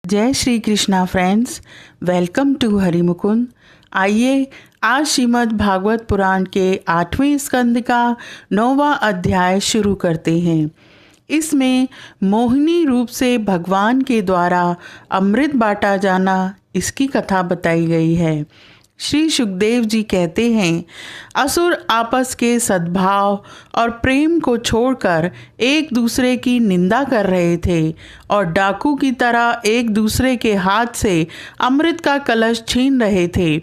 जय Shri Krishna friends, welcome to Harimukund. आइए आज श्रीमद् भागवत पुराण के 8वें स्कंद का 9वां अध्याय शुरू करते हैं। इसमें मोहिनी रूप से भगवान के द्वारा अमृत बांटा जाना, इसकी कथा बताई गई है। श्री सुखदेव जी कहते हैं, असुर आपस के सद्भाव और प्रेम को छोड़कर एक दूसरे की निंदा कर रहे थे और डाकू की तरह एक दूसरे के हाथ से अमृत का कलश छीन रहे थे।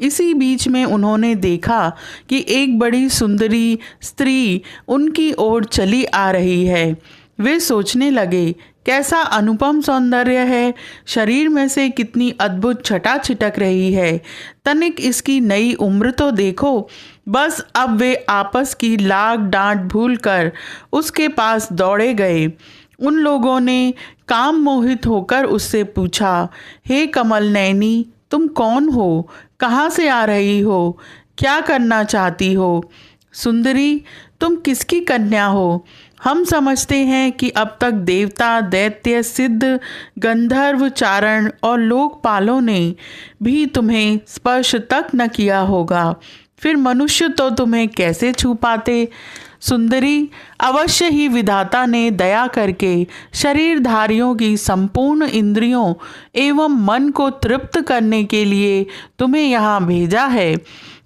इसी बीच में उन्होंने देखा कि एक बड़ी सुंदरी स्त्री उनकी ओर चली आ रही है। वे सोचने लगे, कैसा अनुपम सौंदर्य है, शरीर में से कितनी अद्भुत छटा छिटक रही है, तनिक इसकी नई उम्र तो देखो। बस अब वे आपस की लाग डांट भूलकर उसके पास दौड़े गए। उन लोगों ने काम मोहित होकर उससे पूछा, हे कमल नैनी, तुम कौन हो, कहाँ से आ रही हो, क्या करना चाहती हो? सुंदरी, तुम किसकी कन्या हो? हम समझते हैं कि अब तक देवता, दैत्य, सिद्ध, गंधर्व, चारण और लोकपालों ने भी तुम्हें स्पर्श तक न किया होगा, फिर मनुष्य तो तुम्हें कैसे छू पाते? सुंदरी, अवश्य ही विधाता ने दया करके शरीरधारियों की संपूर्ण इंद्रियों एवं मन को तृप्त करने के लिए तुम्हें यहाँ भेजा है।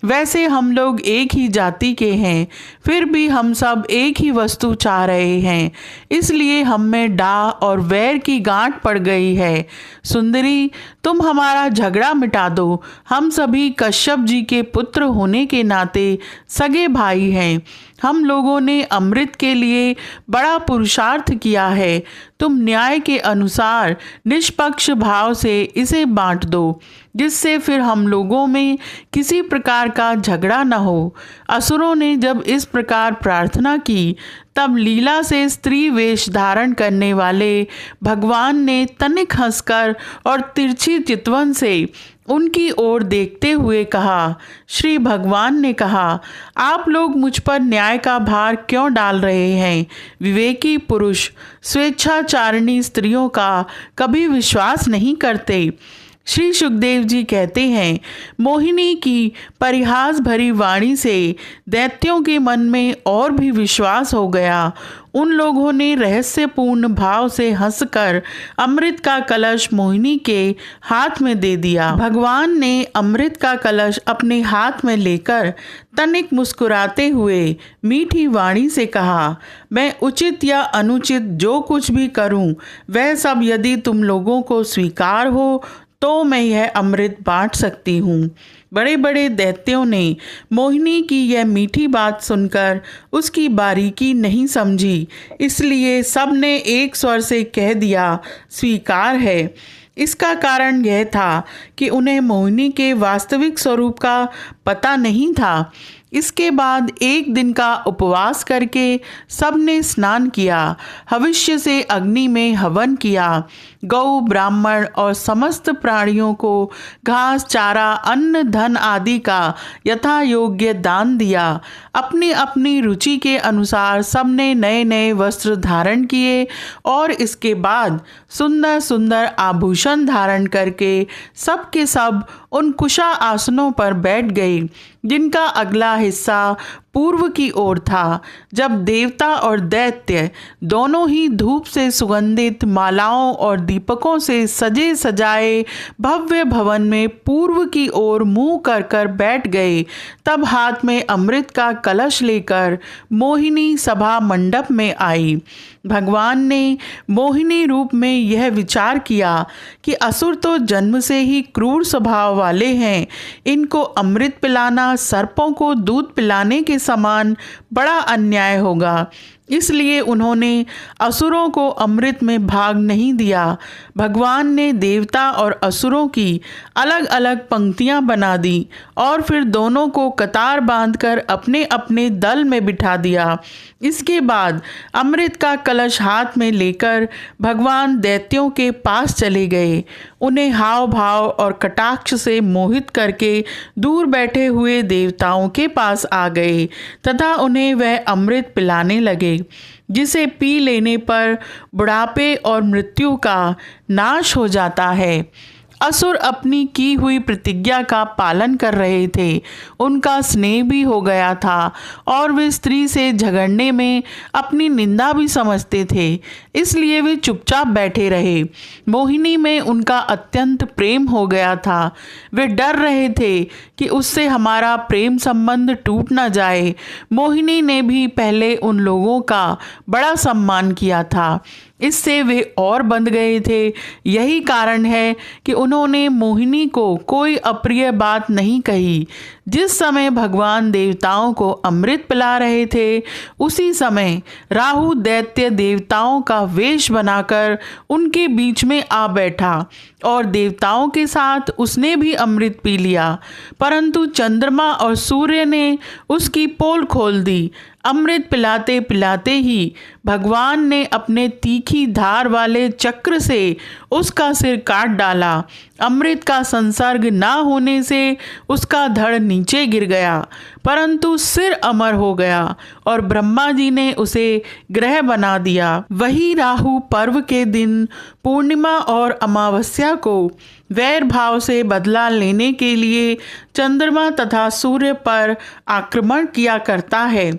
वैसे हम लोग एक ही जाति के हैं, फिर भी हम सब एक ही वस्तु चाह रहे हैं, इसलिए हम में डाह और वैर की गांठ पड़ गई है। सुंदरी, तुम हमारा झगड़ा मिटा दो। हम सभी कश्यप जी के पुत्र होने के नाते सगे भाई हैं। हम लोगों ने अमृत के लिए बड़ा पुरुषार्थ किया है। तुम न्याय के अनुसार निष्पक्ष भाव से इसे बांट दो, जिससे फिर हम लोगों में किसी प्रकार का झगड़ा न हो। असुरों ने जब इस प्रकार प्रार्थना की, तब लीला से स्त्री वेश धारण करने वाले भगवान ने तनिक हंसकर और तिरछी चितवन से उनकी ओर देखते हुए कहा। श्री भगवान ने कहा, आप लोग मुझ पर न्याय का भार क्यों डाल रहे हैं? विवेकी पुरुष स्वेच्छाचारिणी स्त्रियों का कभी विश्वास नहीं करते। श्री सुखदेव जी कहते हैं, मोहिनी की परिहास भरी वाणी से दैत्यों के मन में और भी विश्वास हो गया। उन लोगों ने रहस्यपूर्ण भाव से हंसकर अमृत का कलश मोहिनी के हाथ में दे दिया। भगवान ने अमृत का कलश अपने हाथ में लेकर तनिक मुस्कुराते हुए मीठी वाणी से कहा, मैं उचित या अनुचित जो कुछ भी करूं, वह सब यदि तुम लोगों को स्वीकार हो तो मैं यह अमृत बांट सकती हूँ। बड़े बड़े दैत्यों ने मोहिनी की यह मीठी बात सुनकर उसकी बारीकी नहीं समझी, इसलिए सब ने एक स्वर से कह दिया, स्वीकार है। इसका कारण यह था कि उन्हें मोहिनी के वास्तविक स्वरूप का पता नहीं था। इसके बाद एक दिन का उपवास करके सबने स्नान किया, भविष्य से अग्नि में हवन किया, गौ, ब्राह्मण और समस्त प्राणियों को घास, चारा, अन्न, धन आदि का यथा योग्य दान दिया। अपनी अपनी रुचि के अनुसार सबने नए नए वस्त्र धारण किए और इसके बाद सुंदर सुंदर आभूषण धारण करके सब के सब उन कुशा आसनों पर बैठ गए, जिनका अगला हिस्सा पूर्व की ओर था। जब देवता और दैत्य दोनों ही धूप से सुगंधित मालाओं और दीपकों से सजे सजाए भव्य भवन में पूर्व की ओर मुंह कर कर बैठ गए, तब हाथ में अमृत का कलश लेकर मोहिनी सभा मंडप में आई। भगवान ने मोहिनी रूप में यह विचार किया कि असुर तो जन्म से ही क्रूर स्वभाव वाले हैं, इनको अमृत पिलाना सर्पों को दूध पिलाने के समान बड़ा अन्याय होगा। इसलिए उन्होंने असुरों को अमृत में भाग नहीं दिया। भगवान ने देवता और असुरों की अलग अलग पंक्तियां बना दी और फिर दोनों को कतार बांधकर अपने अपने दल में बिठा दिया। इसके बाद अमृत का कलश हाथ में लेकर भगवान दैत्यों के पास चले गए। उन्हें हाव भाव और कटाक्ष से मोहित करके दूर बैठे हुए देवताओं के पास आ गए तथा उन्हें वह अमृत पिलाने लगे। जिसे पी लेने पर बुढ़ापे और मृत्यु का नाश हो जाता है। असुर अपनी की हुई प्रतिज्ञा का पालन कर रहे थे। उनका स्नेह भी हो गया था और वे स्त्री से झगड़ने में अपनी निंदा भी समझते थे, इसलिए वे चुपचाप बैठे रहे। मोहिनी में उनका अत्यंत प्रेम हो गया था। वे डर रहे थे कि उससे हमारा प्रेम संबंध टूट न जाए। मोहिनी ने भी पहले उन लोगों का बड़ा सम्मान किया था, इससे वे और बंध गए थे। यही कारण है कि उन्होंने मोहिनी को कोई अप्रिय बात नहीं कही। जिस समय भगवान देवताओं को अमृत पिला रहे थे, उसी समय राहु दैत्य देवताओं का वेश बनाकर उनके बीच में आ बैठा और देवताओं के साथ उसने भी अमृत पी लिया, परंतु चंद्रमा और सूर्य ने उसकी पोल खोल दी। अमृत पिलाते पिलाते ही भगवान ने अपने तीखी धार वाले चक्र से उसका सिर काट डाला। अमृत का संसर्ग ना होने से उसका धड़ नीचे गिर गया, परंतु सिर अमर हो गया और ब्रह्मा जी ने उसे ग्रह बना दिया। वही राहु पर्व के दिन पूर्णिमा और अमावस्या को वैर भाव से बदला लेने के लिए चंद्रमा तथा सूर्य पर आक्रमण किया करता है।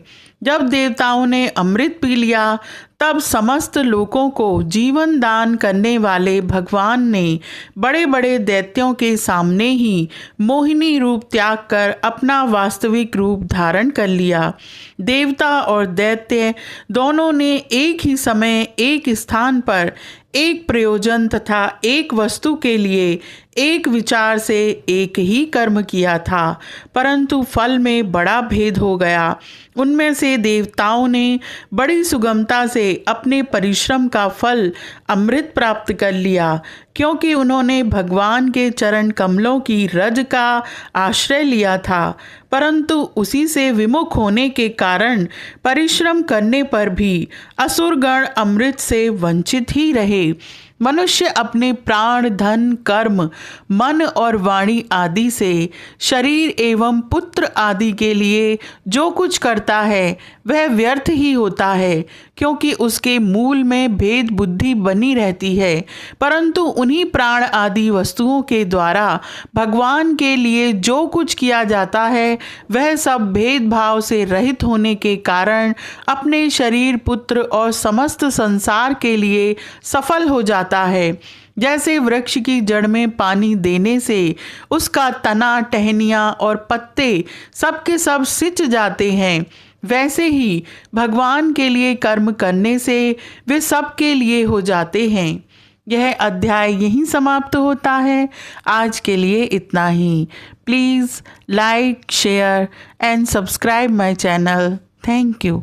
जब देवताओं ने अमृत पी लिया, तब समस्त लोगों को जीवन दान करने वाले भगवान ने बड़े बड़े दैत्यों के सामने ही मोहिनी रूप त्याग कर अपना वास्तविक रूप धारण कर लिया। देवता और दैत्य दोनों ने एक ही समय एक स्थान पर एक प्रयोजन तथा एक वस्तु के लिए एक विचार से एक ही कर्म किया था, परंतु फल में बड़ा भेद हो गया। उनमें से देवताओं ने बड़ी सुगमता से अपने परिश्रम का फल अमृत प्राप्त कर लिया, क्योंकि उन्होंने भगवान के चरण कमलों की रज का आश्रय लिया था, परंतु उसी से विमुख होने के कारण परिश्रम करने पर भी असुरगण अमृत से वंचित ही रहे। मनुष्य अपने प्राण, धन, कर्म, मन और वाणी आदि से शरीर एवं पुत्र आदि के लिए जो कुछ करता है वह व्यर्थ ही होता है, क्योंकि उसके मूल में भेद बुद्धि बनी रहती है। परंतु उन्हीं प्राण आदि वस्तुओं के द्वारा भगवान के लिए जो कुछ किया जाता है वह सब भेदभाव से रहित होने के कारण अपने शरीर, पुत्र और समस्त संसार के लिए सफल हो जाता है। जैसे वृक्ष की जड़ में पानी देने से उसका तना, टहनियाँ और पत्ते सबके सब सिंच जाते हैं, वैसे ही भगवान के लिए कर्म करने से वे सबके लिए हो जाते हैं। यह अध्याय यहीं समाप्त होता है। आज के लिए इतना ही। Please like, share and subscribe my channel. Thank you.